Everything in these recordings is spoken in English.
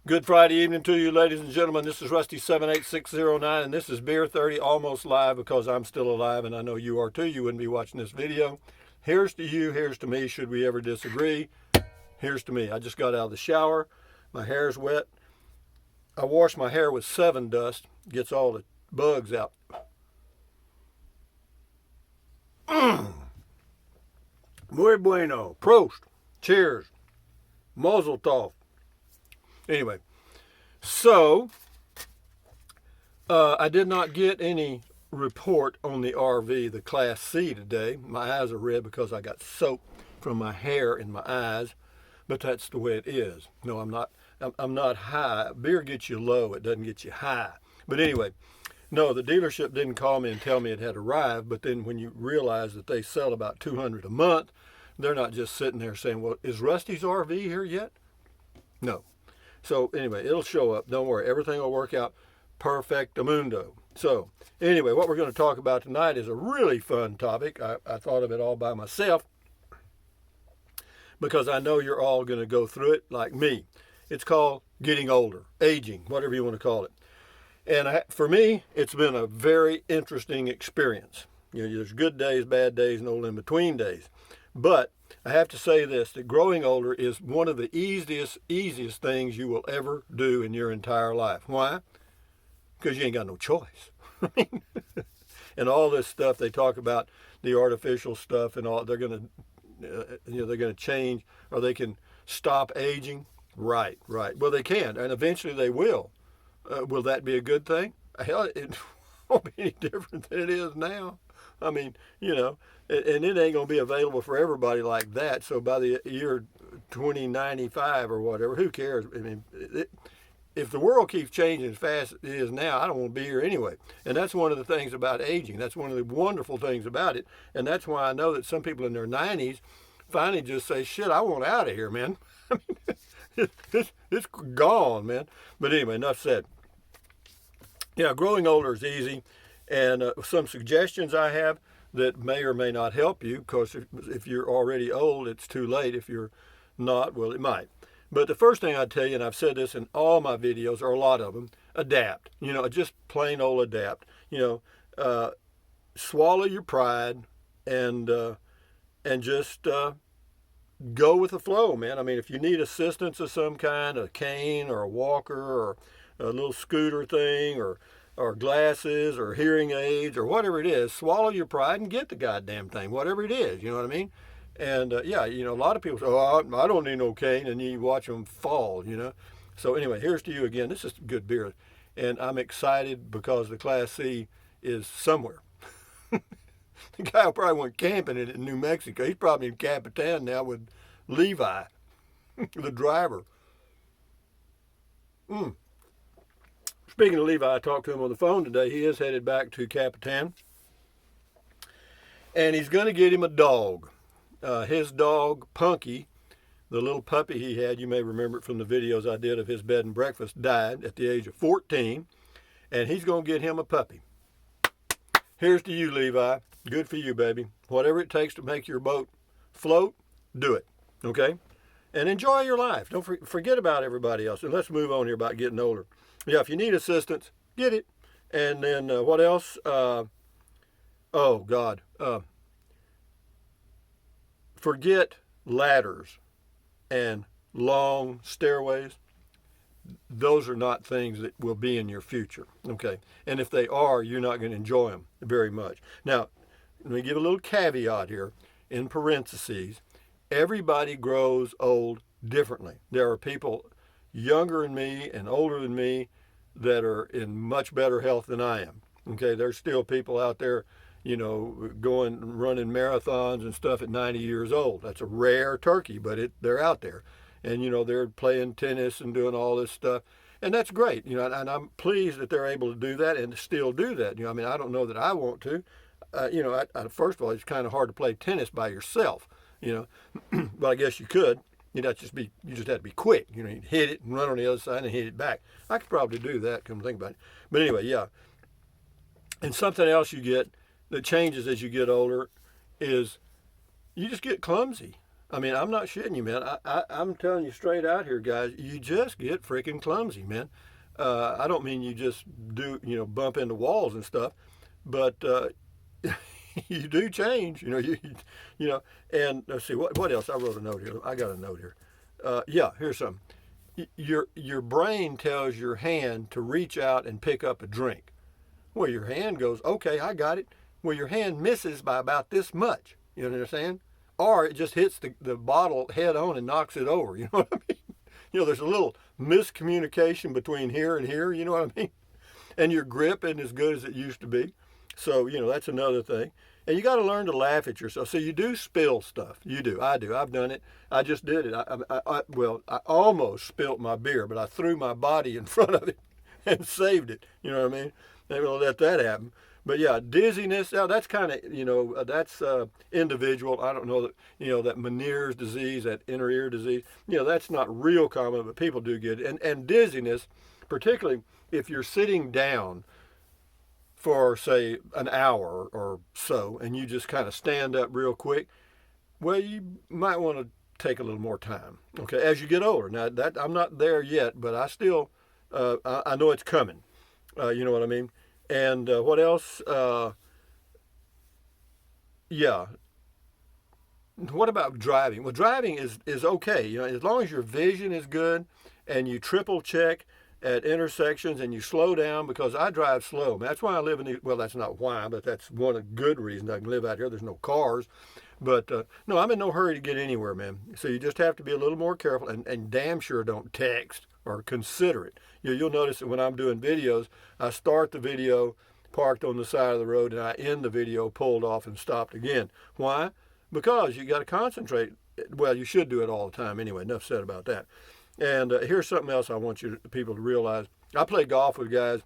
Good Friday evening to you, ladies and gentlemen. This is Rusty78609, and this is Beer 30, almost live because I'm still alive, and I know you are too. You wouldn't be watching this video. Here's to you, here's to me, should we ever disagree. Here's to me. I just got out of the shower. My hair's wet. I wash my hair with 7 dust. Gets all the bugs out. Muy bueno. Prost. Cheers. Mazel tov. Anyway, so I did not get any report on the RV, the Class C today. My eyes are red because I got soap from my hair in my eyes, but that's the way it is. No, I'm not. I'm not high. Beer gets you low. It doesn't get you high. But anyway, no, the dealership didn't call me and tell me it had arrived. But then when you realize that they sell about 200 a month, they're not just sitting there saying, "Well, is Rusty's RV here yet?" No. So anyway, it'll show up. Don't worry. Everything will work out perfectamundo. So anyway, what we're going to talk about tonight is a really fun topic. I thought of it all by myself because I know you're all going to go through it like me. It's called getting older, aging, whatever you want to call it. And for me, it's been a very interesting experience. You know, there's good days, bad days, and old in-between days. But I have to say this, that growing older is one of the easiest things you will ever do in your entire life. Why? Because you ain't got no choice. And all this stuff they talk about, the artificial stuff and all, they're going to change, or they can stop aging. Right. Well, they can, and eventually they will. Will that be a good thing? Hell, it won't be any different than it is now. I mean, you know, and it ain't going to be available for everybody like that. So by the year 2095 or whatever, who cares? I mean, if the world keeps changing as fast as it is now, I don't want to be here anyway. And that's one of the things about aging. That's one of the wonderful things about it. And that's why I know that some people in their 90s finally just say, shit, I want out of here, man. I mean, it's gone, man. But anyway, enough said. Yeah, growing older is easy. And some suggestions I have that may or may not help you, because if you're already old, it's too late. If you're not, well, it might. But the first thing I'd tell you, and I've said this in all my videos, or a lot of them, adapt. You know, just plain old adapt. You know, swallow your pride and just go with the flow, man. I mean, if you need assistance of some kind, a cane or a walker or a little scooter thing or glasses or hearing aids or whatever it is, swallow your pride and get the goddamn thing, whatever it is, you know what I mean? And yeah, you know, a lot of people say, oh, I don't need no cane, and you watch them fall, you know? So anyway, here's to you again. This is good beer, and I'm excited because the Class C is somewhere. The guy probably went camping in New Mexico. He's probably in Capitan now with Levi, the driver. Speaking of Levi, I talked to him on the phone today. He is headed back to Capitan. And he's going to get him a dog. His dog, Punky, the little puppy he had, you may remember it from the videos I did of his bed and breakfast, died at the age of 14. And he's going to get him a puppy. Here's to you, Levi. Good for you, baby. Whatever it takes to make your boat float, do it. Okay? And enjoy your life. Don't forget about everybody else. And let's move on here about getting older. Yeah, if you need assistance, get it. And then what else? Oh, God. Forget ladders and long stairways. Those are not things that will be in your future. Okay? And if they are, you're not going to enjoy them very much. Now, let me give a little caveat here in parentheses. Everybody grows old differently. There are people younger than me and older than me that are in much better health than I am. Okay, there's still people out there, you know, running marathons and stuff at 90 years old. That's a rare turkey, but they're out there. And, you know, they're playing tennis and doing all this stuff. And that's great, you know, and I'm pleased that they're able to do that and to still do that. You know, I mean, I don't know that I want to. You know, first of all, it's kind of hard to play tennis by yourself, you know, but I guess you could. You just have to be quick. You know, you hit it and run on the other side and hit it back. I could probably do that, come to think about it. But anyway, yeah. And something else you get that changes as you get older is you just get clumsy. I mean, I'm not shitting you, man. I'm telling you straight out here, guys. You just get freaking clumsy, man. I don't mean you just do, bump into walls and stuff, but you do change. You know. And let's see what else. I wrote a note here. I got a note here. Yeah, here's some. Your brain tells your hand to reach out and pick up a drink. Well, your hand goes, okay, I got it. Well, your hand misses by about this much. You understand? Or it just hits the bottle head on and knocks it over. You know what I mean? There's a little miscommunication between here and here. You know what I mean? And your grip isn't as good as it used to be. So, that's another thing. And you got to learn to laugh at yourself. So you do spill stuff. You do. I do. I've done it. I just did it. I almost spilt my beer, but I threw my body in front of it and saved it. You know what I mean? Maybe I'll let that happen. But yeah, dizziness. Now that's kind of that's individual. I don't know that that Meniere's disease, that inner ear disease. That's not real common, but people do get it. And dizziness, particularly if you're sitting down for say an hour or so, and you just kind of stand up real quick. Well, you might want to take a little more time. Okay, as you get older. Now that I'm not there yet, but I still I know it's coming. You know what I mean? And what else? Yeah. What about driving? Well, driving is okay. As long as your vision is good and you triple check at intersections and you slow down, because I drive slow. That's why I live in well, that's not why, but that's one of the good reasons I can live out here. There's no cars. But no, I'm in no hurry to get anywhere, man. So you just have to be a little more careful and damn sure don't text or consider it. You'll notice that when I'm doing videos, I start the video parked on the side of the road and I end the video pulled off and stopped again. Why? Because you got to concentrate. Well, you should do it all the time anyway. Enough said about that. And here's something else I want people to realize. I play golf with guys,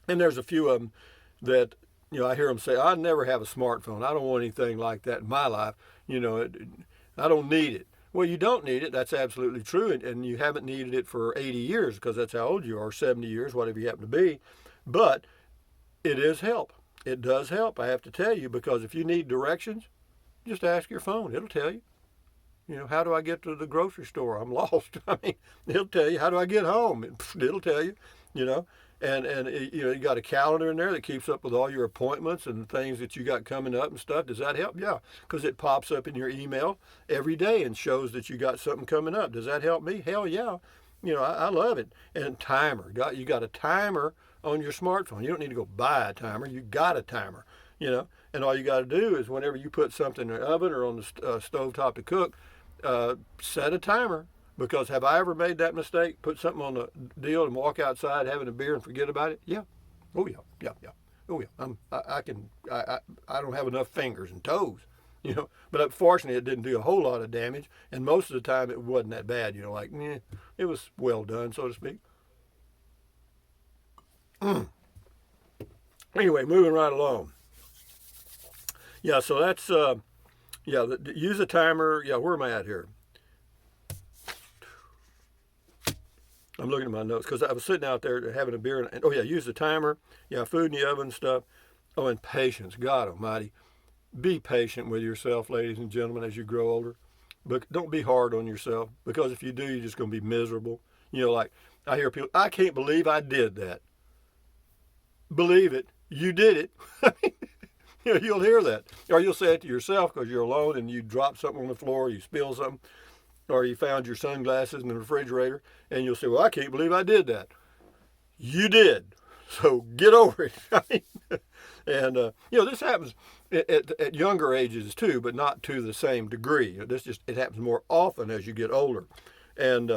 and there's a few of them that, I hear them say, I never have a smartphone. I don't want anything like that in my life. I don't need it. Well, you don't need it. That's absolutely true. And you haven't needed it for 80 years because that's how old you are, 70 years, whatever you happen to be. But it is help. It does help, I have to tell you, because if you need directions, just ask your phone. It'll tell you. How do I get to the grocery store? I'm lost. I mean, it'll tell you. How do I get home? It'll tell you, And you got a calendar in there that keeps up with all your appointments and things that you got coming up and stuff. Does that help? Yeah, because it pops up in your email every day and shows that you got something coming up. Does that help me? Hell yeah. I love it. And timer. You got a timer on your smartphone. You don't need to go buy a timer. You got a timer, And all you got to do is whenever you put something in the oven or on the stovetop to cook, set a timer. Because have I ever made that mistake? Put something on the deal and walk outside having a beer and forget about it? Yeah. Oh yeah. Oh yeah. I don't have enough fingers and toes, But fortunately, it didn't do a whole lot of damage, and most of the time it wasn't that bad. It was well done, so to speak. Anyway, moving right along. Yeah. So that's use a timer. Yeah. Where am I at here? I'm looking at my notes because I was sitting out there having a beer and use the timer. Yeah, food in the oven stuff. Oh, and patience. God almighty. Be patient with yourself, ladies and gentlemen, as you grow older. But don't be hard on yourself, because if you do, you're just going to be miserable. Like I hear people, I can't believe I did that. Believe it. You did it. You'll hear that. Or you'll say it to yourself because you're alone and you drop something on the floor, you spill something. Or you found your sunglasses in the refrigerator, and you'll say, well, I can't believe I did that. You did. So get over it. And, this happens at younger ages too, but not to the same degree. It happens more often as you get older. And,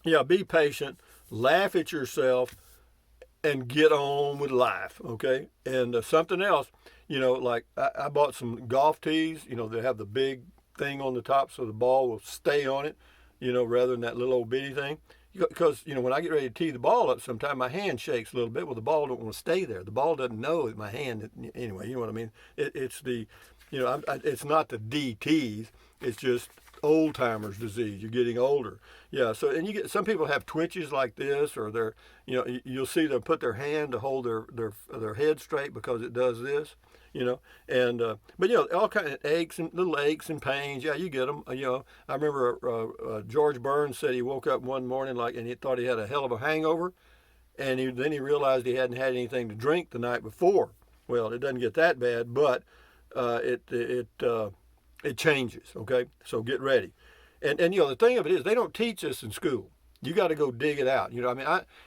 be patient, laugh at yourself, and get on with life, okay? And something else, like I bought some golf tees, that have the big thing on the top so the ball will stay on it, rather than that little old bitty thing. Because, when I get ready to tee the ball up, sometimes my hand shakes a little bit. Well, the ball don't want to stay there. The ball doesn't know that my hand, anyway, you know what I mean? It's the, it's not the DTs. It's just old timers disease. You're getting older. Yeah. So, and some people have twitches like this, or you'll see them put their hand to hold their head straight because it does this. you know. And but all kind of aches and little aches and pains. Yeah, you get them. I remember George Burns said he woke up one morning and he thought he had a hell of a hangover, and then he realized he hadn't had anything to drink the night before. Well, it doesn't get that bad, but it changes. Okay, so get ready. And the thing of it is, they don't teach this in school. You got to go dig it out.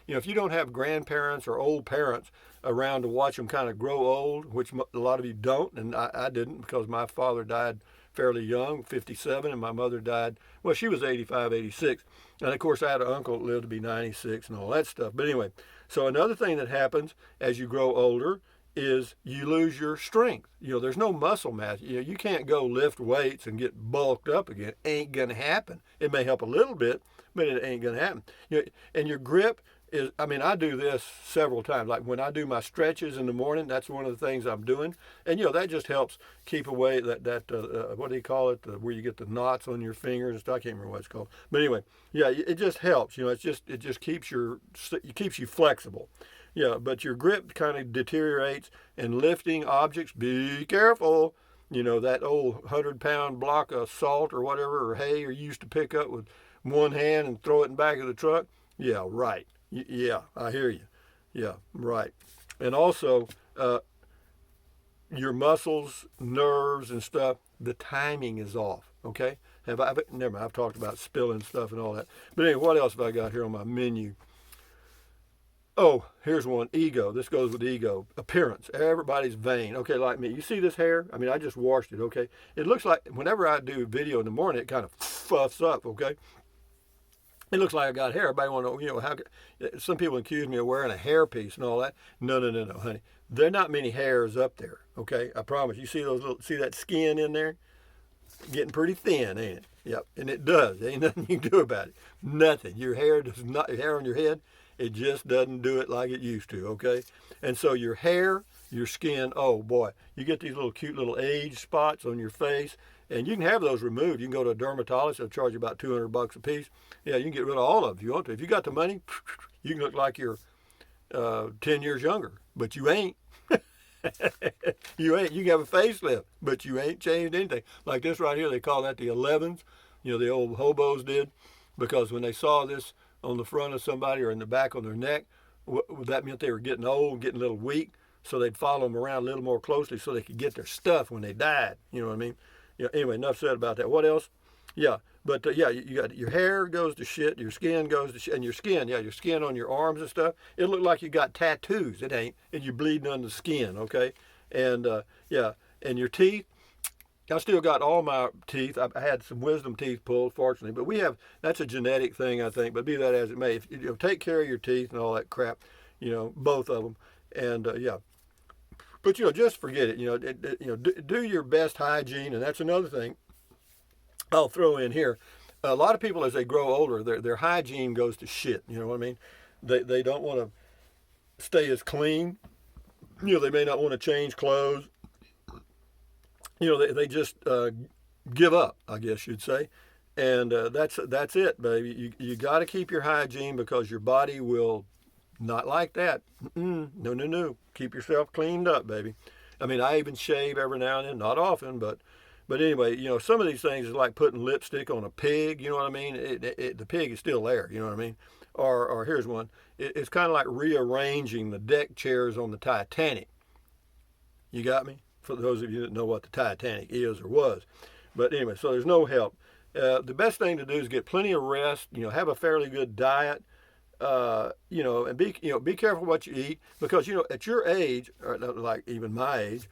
If you don't have grandparents or old parents around to watch them kind of grow old, which a lot of you don't, and I didn't, because my father died fairly young, 57, and my mother died, well, she was 85, 86. And of course, I had an uncle that lived to be 96 and all that stuff. But anyway, so another thing that happens as you grow older is you lose your strength. There's no muscle mass. You can't go lift weights and get bulked up again. Ain't gonna happen. It may help a little bit, but it ain't gonna happen. And your grip is, I do this several times. Like when I do my stretches in the morning, that's one of the things I'm doing. And that just helps keep away that what do you call it? Where you get the knots on your fingers and stuff. I can't remember what it's called. But anyway, yeah, it just helps. It just keeps you flexible. Yeah, but your grip kind of deteriorates, and lifting objects, be careful. That old 100-pound block of salt or whatever, or hay, you used to pick up with one hand and throw it in the back of the truck. Yeah, right. Yeah, I hear you. Yeah, right. And also, your muscles, nerves, and stuff, the timing is off. Okay? Never mind, I've talked about spilling stuff and all that. But anyway, what else have I got here on my menu? Oh, here's one. Ego. This goes with ego. Appearance. Everybody's vain. Okay, like me. You see this hair? I just washed it, okay? It looks like whenever I do video in the morning, it kind of puffs up, okay? It looks like I got hair. Everybody want to know, how some people accuse me of wearing a hair piece and all that. No, honey. There are not many hairs up there, okay? I promise. You see see that skin in there? Getting pretty thin, ain't it? Yep, and it does. There ain't nothing you can do about it. Nothing. Your hair on your head, it just doesn't do it like it used to, okay? And so your hair, your skin, oh boy, you get these little cute little age spots on your face, and you can have those removed. You can go to a dermatologist, they'll charge you about $200 a piece. Yeah, you can get rid of all of them if you want to. If you got the money, you can look like you're 10 years younger, but you ain't. You ain't. You can have a facelift, but you ain't changed anything. Like this right here, they call that the 11s. The old hobos did, because when they saw this on the front of somebody or in the back on their neck, that meant they were getting old, getting a little weak. So they'd follow them around a little more closely so they could get their stuff when they died. You know what I mean? Anyway, enough said about that. What else? Yeah, but you got your hair goes to shit, your skin goes to shit, and your skin on your arms and stuff. It look like you got tattoos. It ain't, and you're bleeding on the skin. Okay, and and your teeth. I still got all my teeth. I had some wisdom teeth pulled, fortunately, but that's a genetic thing, I think. But be that as it may, if take care of your teeth and all that crap, both of them, and But just forget it. Do your best hygiene, and that's another thing I'll throw in here. A lot of people, as they grow older, their hygiene goes to shit. You know what I mean? They don't want to stay as clean. They may not want to change clothes. They just give up, I guess you'd say. And that's it, baby. You got to keep your hygiene, because your body will not like that. No. Keep yourself cleaned up, baby. I even shave every now and then, not often, but anyway, some of these things is like putting lipstick on a pig. You know what I mean? The pig is still there. You know what I mean? Or here's one. It's kind of like rearranging the deck chairs on the Titanic. You got me? For those of you that know what the Titanic is or was. But anyway, so there's no help. The best thing to do is get plenty of rest. Have a fairly good diet. And be careful what you eat, because at your age, or like even my age,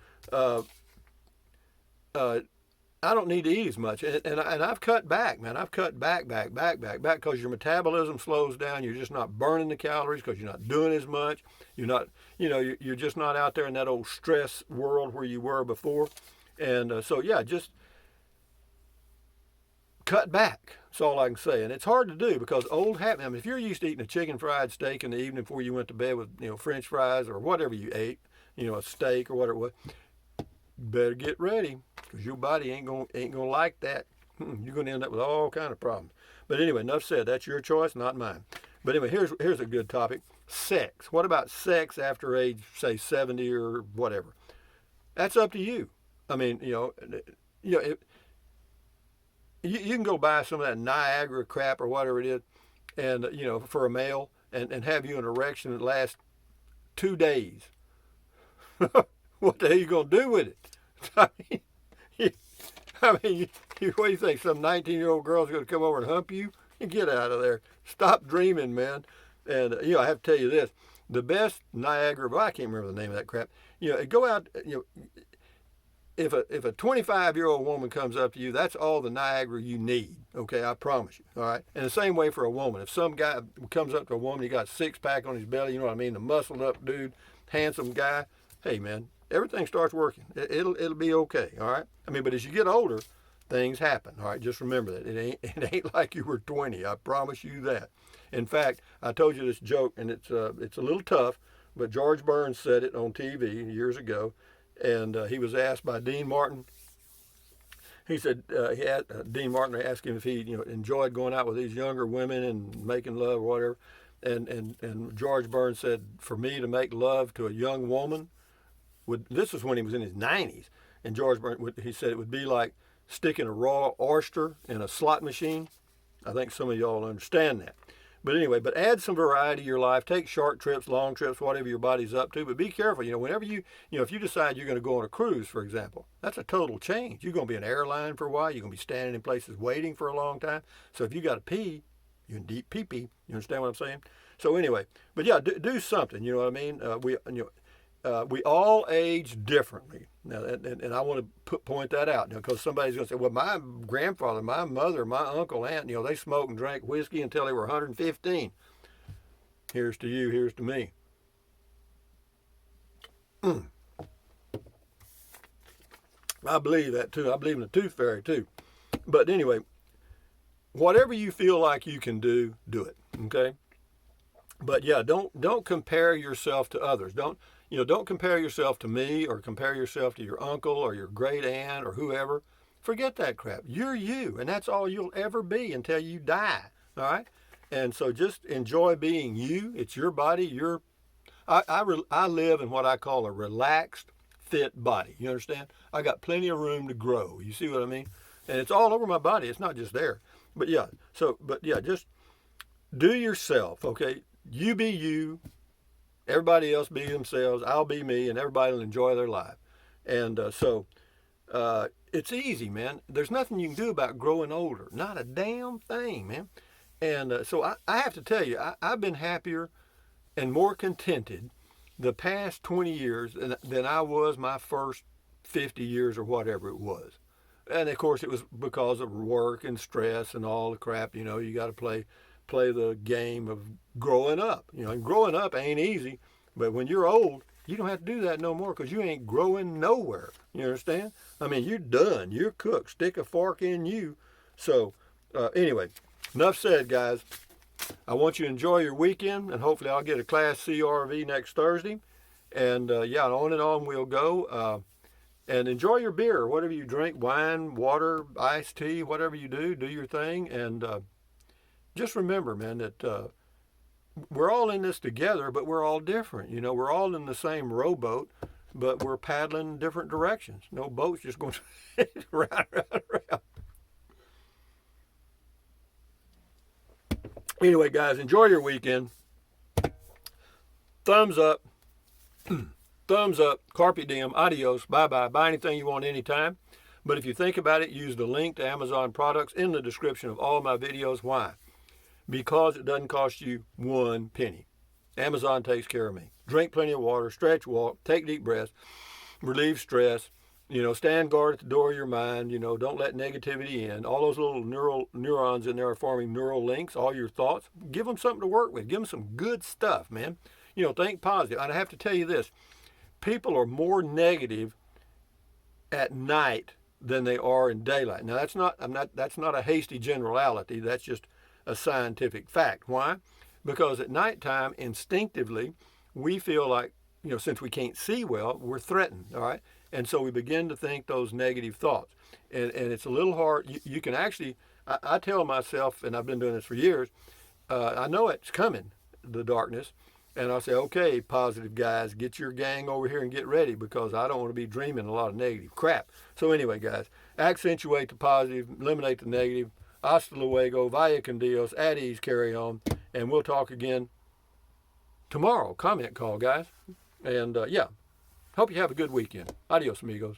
I don't need to eat as much, and I've cut back, man. I've cut back, because your metabolism slows down. You're just not burning the calories because you're not doing as much. You're not, you're just not out there in that old stress world where you were before, and just cut back. That's all I can say. And it's hard to do, because old habits. If you're used to eating a chicken fried steak in the evening before you went to bed with French fries or whatever you ate, a steak or whatever it was, better get ready, because your body ain't gonna like that. You're gonna end up with all kind of problems. But anyway, enough said. That's your choice, not mine. But anyway, here's a good topic: sex. What about sex after age, say 70 or whatever? That's up to you. I mean, you know, you can go buy some of that Niagara crap or whatever it is, and for a male, and have you an erection that lasts 2 days. What the hell are you gonna do with it? I mean, you, what do you think? Some 19-year-old girl's gonna come over and hump you? Get out of there. Stop dreaming, man. And I have to tell you this: the best Niagara, well, I can't remember the name of that crap. Go out. If a 25-year-old woman comes up to you, that's all the Niagara you need. Okay, I promise you. All right. And the same way for a woman. If some guy comes up to a woman, he got a six-pack on his belly, you know what I mean, the muscled up dude, handsome guy. Hey, man, everything starts working. It'll be okay. All right. I mean, but as you get older, things happen. All right. Just remember that it ain't like you were 20. I promise you that. In fact, I told you this joke, and it's a little tough, but George Burns said it on TV years ago. And he was asked by Dean Martin. He said Dean Martin asked him if he enjoyed going out with these younger women and making love or whatever. And George Burns said, for me to make love to a young woman, this was when he was in his 90s. And George Burns, he said it would be like sticking a raw oyster in a slot machine. I think some of y'all understand that. But anyway, add some variety to your life. Take short trips, long trips, whatever your body's up to. But be careful. Whenever if you decide you're going to go on a cruise, for example, that's a total change. You're going to be in an airline for a while. You're going to be standing in places waiting for a long time. So if you got to pee, you're in deep pee-pee. You understand what I'm saying? So anyway, but yeah, do something. You know what I mean? We all age differently. Now, and I want to point that out because somebody's going to say, well, my grandfather, my mother, my uncle, aunt, they smoked and drank whiskey until they were 115. Here's to you, here's to me. I believe that too. I believe in the tooth fairy too. But anyway, whatever you feel like you can do it. Okay? But yeah, don't compare yourself to others. Don't compare yourself to me or compare yourself to your uncle or your great aunt or whoever. Forget that crap. You're you, and that's all you'll ever be until you die. All right? And so just enjoy being you. It's your body. I live in what I call a relaxed, fit body. You understand? I got plenty of room to grow. You see what I mean? And it's all over my body. It's not just there. But yeah, just do yourself, okay? You be you. Everybody else be themselves. I'll be me, and everybody will enjoy their life. And it's easy, man. There's nothing you can do about growing older. Not a damn thing, man. And so I have to tell you, I've been happier and more contented the past 20 years than I was my first 50 years or whatever it was. And of course, it was because of work and stress and all the crap. You got to play the game of growing up. And growing up ain't easy, but when you're old, you don't have to do that no more because you ain't growing nowhere. You understand? I mean, you're done. You're cooked. Stick a fork in you. So anyway, enough said, guys. I want you to enjoy your weekend, and hopefully I'll get a Class C RV next Thursday. And on and on we'll go. And enjoy your beer, whatever you drink, wine, water, iced tea, whatever you do your thing. And just remember, man, that we're all in this together, but we're all different. We're all in the same rowboat, but we're paddling in different directions. No boat's just going round. Anyway, guys, enjoy your weekend. Thumbs up. Thumbs up. Carpe diem. Adios. Bye-bye. Buy anything you want anytime. But if you think about it, use the link to Amazon products in the description of all my videos. Why? Because it doesn't cost you 1 penny. Amazon takes care of me. Drink plenty of water, stretch, walk, take deep breaths, relieve stress, stand guard at the door of your mind, don't let negativity in. All those little neurons in there are forming neural links, all your thoughts. Give them something to work with. Give them some good stuff, man. Think positive. And I have to tell you this, people are more negative at night than they are in daylight. Now that's not a hasty generality. That's just a scientific fact. Why? Because at nighttime, instinctively, we feel like, since we can't see well, we're threatened, all right? And so we begin to think those negative thoughts. And it's a little hard. You can actually, I tell myself, and I've been doing this for years, I know it's coming, the darkness, And I say, okay, positive guys, get your gang over here and get ready, because I don't want to be dreaming a lot of negative crap. So anyway, guys, accentuate the positive, eliminate the negative. Hasta luego, vaya con Dios, at ease, carry on, and we'll talk again tomorrow. Comment call, guys. And yeah, hope you have a good weekend. Adios, amigos.